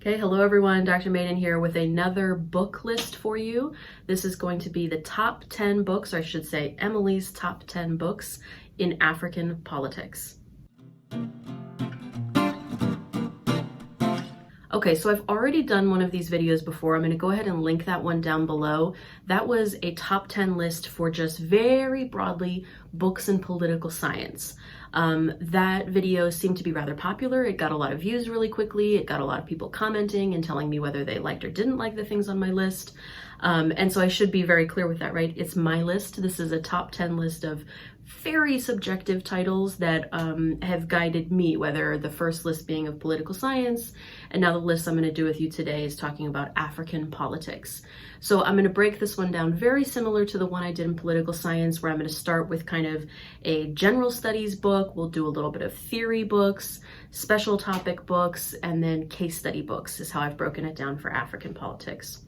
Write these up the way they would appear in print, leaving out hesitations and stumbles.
Okay, hello everyone, Dr. Maiden here with another book list for you. This is going to be the top 10 books, or I should say Emily's top 10 books in African politics. Okay, so I've already done one of these videos before. I'm going to go ahead and link that one down below. That was a top 10 list for just very broadly books in political science. That video seemed to be rather popular. It got a lot of views really quickly. It got a lot of people commenting and telling me whether they liked or didn't like the things on my list. And so I should be very clear with that, right? It's my list. This is a top 10 list of very subjective titles that have guided me, whether the first list being of political science, and now the list I'm going to do with you today is talking about African politics. So I'm going to break this one down very similar to the one I did in political science, where I'm going to start with kind of a general studies book. We'll do a little bit of theory books, special topic books, and then case study books is how I've broken it down for African politics.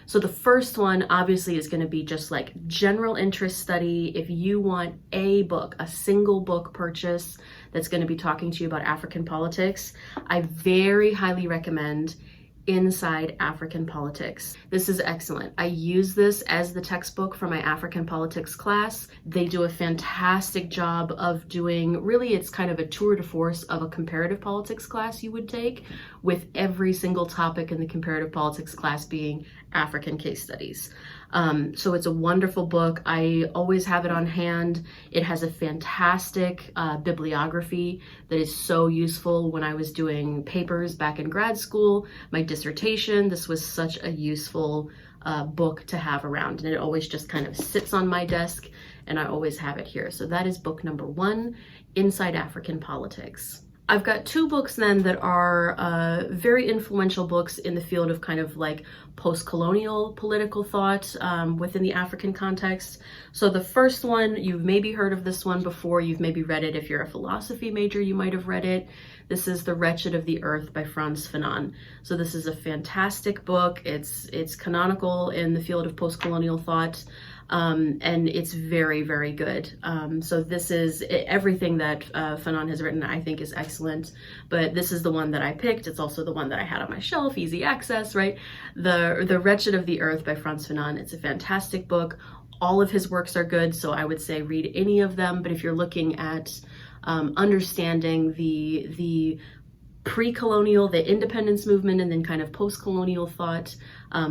So the first one obviously is going to be just like general interest study. If you want a book, a single book purchase that's going to be talking to you about African politics, I very highly recommend Inside African Politics. This is excellent. I use this as the textbook for my African politics class. They do a fantastic job of doing, really it's kind of a tour de force of a comparative politics class you would take, with every single topic in the comparative politics class being African case studies. So it's a wonderful book. I always have it on hand. It has a fantastic bibliography that is so useful when I was doing papers back in grad school, my dissertation. This was such a useful book to have around, and it always just kind of sits on my desk and I always have it here. So that is book number 1, Inside African Politics. I've got 2 books then that are very influential books in the field of kind of like post-colonial political thought within the African context. So the first one, you've maybe heard of this one before, you've maybe read it. If you're a philosophy major, you might have read it. This is The Wretched of the Earth by Frantz Fanon. So this is a fantastic book. It's canonical in the field of post-colonial thought. And it's very, very good. So this is everything that Fanon has written, I think is excellent, but this is the one that I picked. It's also the one that I had on my shelf, easy access, right? The Wretched of the Earth by Frantz Fanon. It's a fantastic book. All of his works are good, so I would say read any of them, but if you're looking at understanding the pre-colonial, the independence movement, and then kind of post-colonial thought,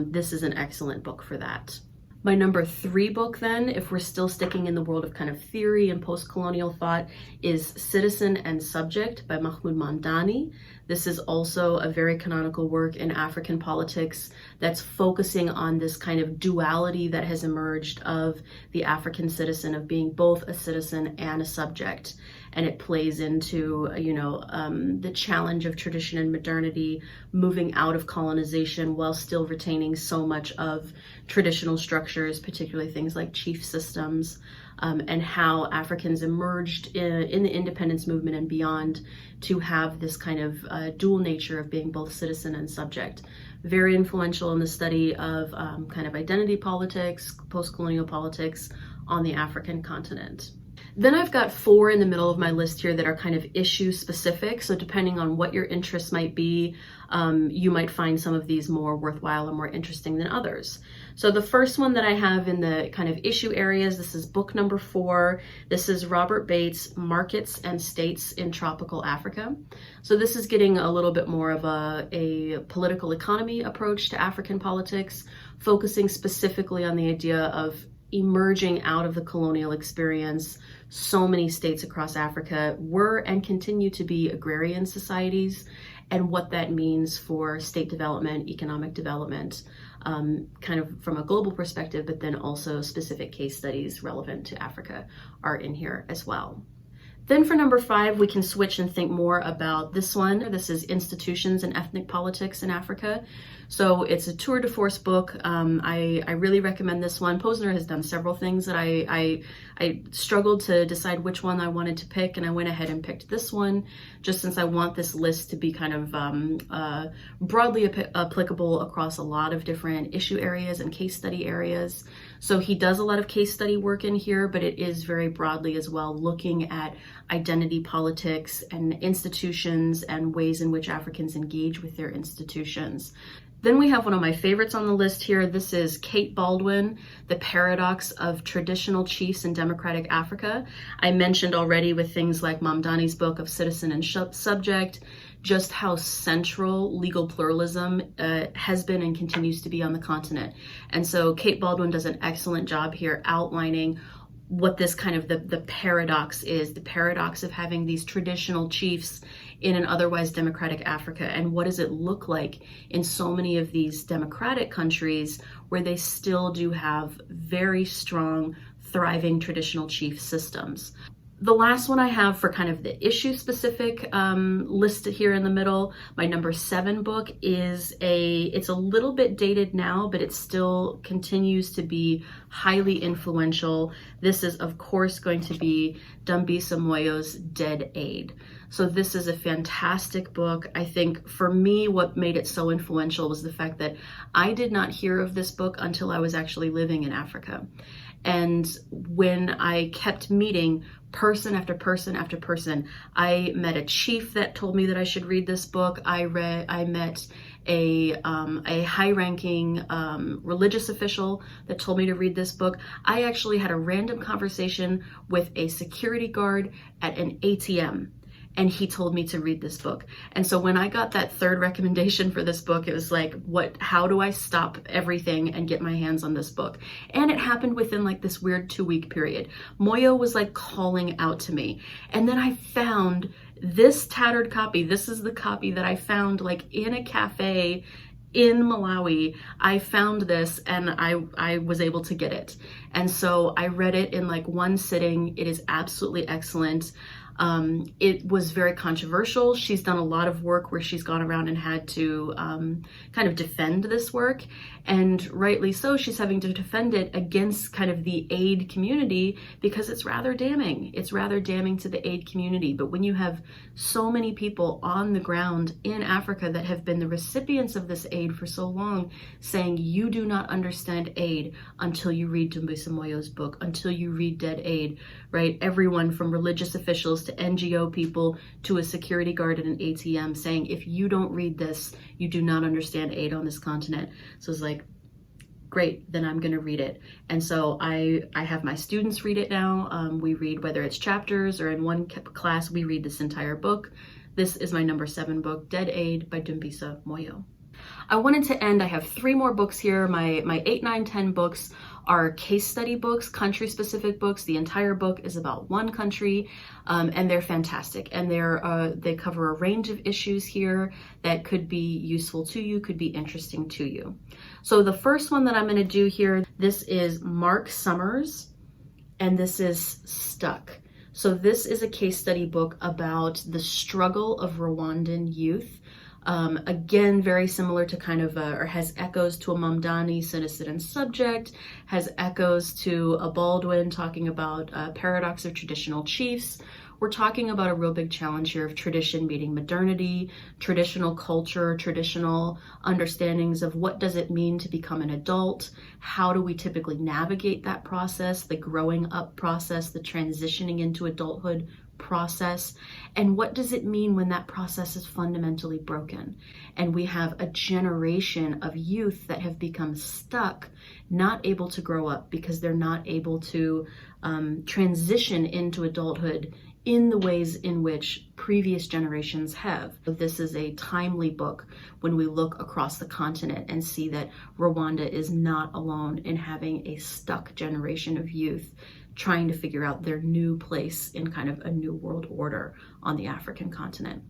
this is an excellent book for that. My number 3 book then, if we're still sticking in the world of kind of theory and post-colonial thought, is Citizen and Subject by Mamdani. This is also a very canonical work in African politics that's focusing on this kind of duality that has emerged of the African citizen, of being both a citizen and a subject. And it plays into, the challenge of tradition and modernity, moving out of colonization while still retaining so much of traditional structures, particularly things like chief systems, and how Africans emerged in the independence movement and beyond to have this kind of dual nature of being both citizen and subject. Very influential in the study of kind of identity politics, post-colonial politics on the African continent. Then I've got 4 in the middle of my list here that are kind of issue specific. So depending on what your interests might be, you might find some of these more worthwhile or more interesting than others. So the first one that I have in the kind of issue areas, this is book number 4. This is Robert Bates' Markets and States in Tropical Africa. So this is getting a little bit more of a political economy approach to African politics, focusing specifically on the idea of emerging out of the colonial experience. So many states across Africa were and continue to be agrarian societies, and what that means for state development, economic development, kind of from a global perspective, but then also specific case studies relevant to Africa are in here as well. Then for number 5, we can switch and think more about this one. This is Institutions and Ethnic Politics in Africa. So it's a tour de force book. I really recommend this one. Posner has done several things that I struggled to decide which one I wanted to pick, and I went ahead and picked this one, just since I want this list to be kind of broadly applicable across a lot of different issue areas and case study areas. So he does a lot of case study work in here, but it is very broadly as well, looking at identity politics and institutions and ways in which Africans engage with their institutions. Then we have one of my favorites on the list here. This is Kate Baldwin, The Paradox of Traditional Chiefs in Democratic Africa. I mentioned already with things like Mamdani's book of Citizen and Subject, just how central legal pluralism has been and continues to be on the continent. And so Kate Baldwin does an excellent job here outlining what this kind of the paradox is, the paradox of having these traditional chiefs in an otherwise democratic Africa, and what does it look like in so many of these democratic countries where they still do have very strong, thriving traditional chief systems. The last one I have for kind of the issue specific list here in the middle, my number 7 book it's a little bit dated now, but it still continues to be highly influential. This is of course going to be Dumbisa Moyo's Dead Aid. So this is a fantastic book. I think for me, what made it so influential was the fact that I did not hear of this book until I was actually living in Africa. And when I kept meeting person after person after person, I met a chief that told me that I should read this book. I met a high-ranking religious official that told me to read this book. I actually had a random conversation with a security guard at an ATM, and he told me to read this book. And so when I got that third recommendation for this book, it was like, how do I stop everything and get my hands on this book? And it happened within like this weird 2-week period. Moyo was like calling out to me. And then I found this tattered copy. This is the copy that I found like in a cafe in Malawi. I found this and I was able to get it. And so I read it in like one sitting. It is absolutely excellent. It was very controversial. She's done a lot of work where she's gone around and had to kind of defend this work, and rightly so. She's having to defend it against kind of the aid community because it's rather damning. It's rather damning to the aid community. But when you have so many people on the ground in Africa that have been the recipients of this aid for so long saying you do not understand aid until you read Dumbisa Moyo's book, until you read Dead Aid, right? Everyone from religious officials to NGO people to a security guard at an ATM saying, if you don't read this, you do not understand aid on this continent. So it's like, great, then I'm going to read it. And so I have my students read it now. We read, whether it's chapters or in one class, we read this entire book. This is my number 7 book, Dead Aid by Dumbisa Moyo. I wanted to end, I have 3 more books here. My 8, 9, 10 books are case study books, country-specific books. The entire book is about one country, and they're fantastic. And they cover a range of issues here that could be useful to you, could be interesting to you. So the first one that I'm going to do here, this is Mark Sommers, and this is Stuck. So this is a case study book about the struggle of Rwandan youth. Again, very similar to kind of, or has echoes to a Mamdani, Citizen and Subject, has echoes to a Baldwin talking about paradox of traditional chiefs. We're talking about a real big challenge here of tradition meeting modernity, traditional culture, traditional understandings of what does it mean to become an adult, how do we typically navigate that process, the growing up process, the transitioning into adulthood process, and what does it mean when that process is fundamentally broken and we have a generation of youth that have become stuck, not able to grow up because they're not able to transition into adulthood in the ways in which previous generations have. This is a timely book when we look across the continent and see that Rwanda is not alone in having a stuck generation of youth trying to figure out their new place in kind of a new world order on the African continent.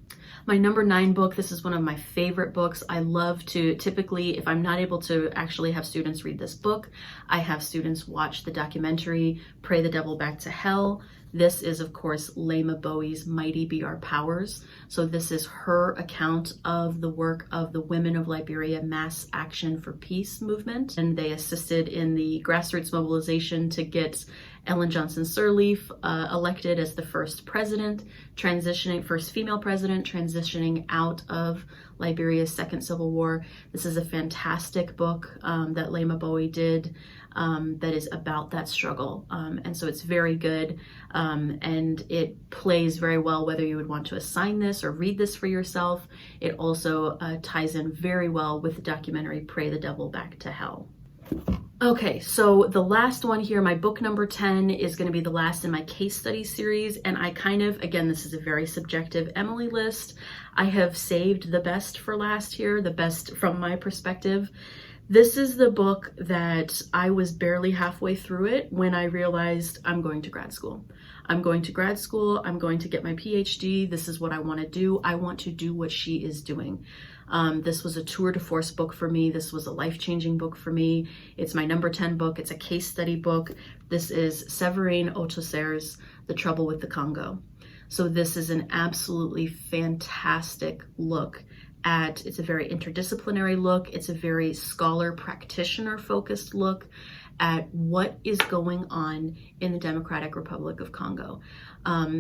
My number 9 book, this is one of my favorite books. I love to, typically, if I'm not able to actually have students read this book, I have students watch the documentary, Pray the Devil Back to Hell. This is, of course, Lema Gbowee Mighty Be Our Powers. So this is her account of the work of the Women of Liberia Mass Action for Peace movement. And they assisted in the grassroots mobilization to get Ellen Johnson Sirleaf, elected as the first female president, transitioning out of Liberia's second civil war. This is a fantastic book that Lema Gbowee did that is about that struggle. And so it's very good, and it plays very well whether you would want to assign this or read this for yourself. It also ties in very well with the documentary Pray the Devil Back to Hell. Okay, so the last one here, my book number 10, is going to be the last in my case study series, and I kind of, again, this is a very subjective Emily list. I have saved the best for last here, the best from my perspective. This is the book that I was barely halfway through it when I realized I'm going to grad school. I'm going to grad school, I'm going to get my PhD, this is what I want to do. I want to do what she is doing. This was a tour de force book for me. This was a life-changing book for me. It's my number 10 book. It's a case study book. This is Séverine Autesserre's The Trouble with the Congo. So this is an absolutely fantastic look at, it's a very interdisciplinary look. It's a very scholar practitioner focused look at what is going on in the Democratic Republic of Congo.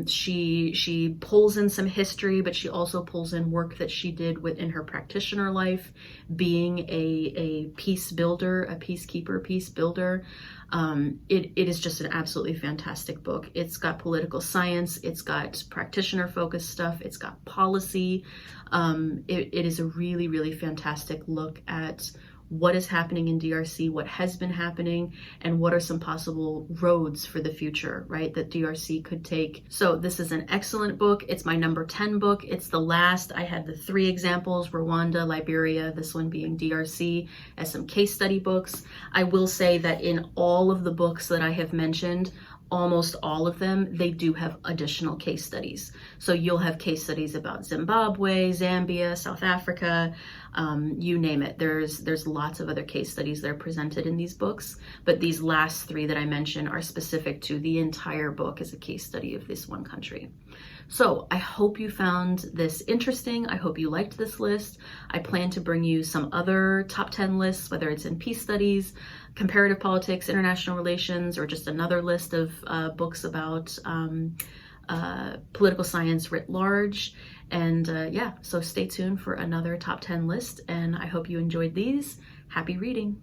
She pulls in some history, but she also pulls in work that she did within her practitioner life, being a peace builder, a peacekeeper, peace builder. It is just an absolutely fantastic book. It's got political science, it's got practitioner focused stuff, it's got policy. It is a really, really fantastic look at what is happening in DRC, what has been happening, and what are some possible roads for the future, right, that DRC could take. So this is an excellent book. It's my number 10 book. It's the last. I had the 3 examples, Rwanda, Liberia, this one being DRC, as some case study books. I will say that in all of the books that I have mentioned, almost all of them, they do have additional case studies. So you'll have case studies about Zimbabwe, Zambia, South Africa, you name it. There's lots of other case studies that are presented in these books, but these last 3 that I mentioned are specific to the entire book as a case study of this one country. So I hope you found this interesting. I hope you liked this list. I plan to bring you some other top 10 lists, whether it's in peace studies, comparative politics, international relations, or just another list of books about political science writ large. And yeah, so stay tuned for another top 10 list, and I hope you enjoyed these. Happy reading.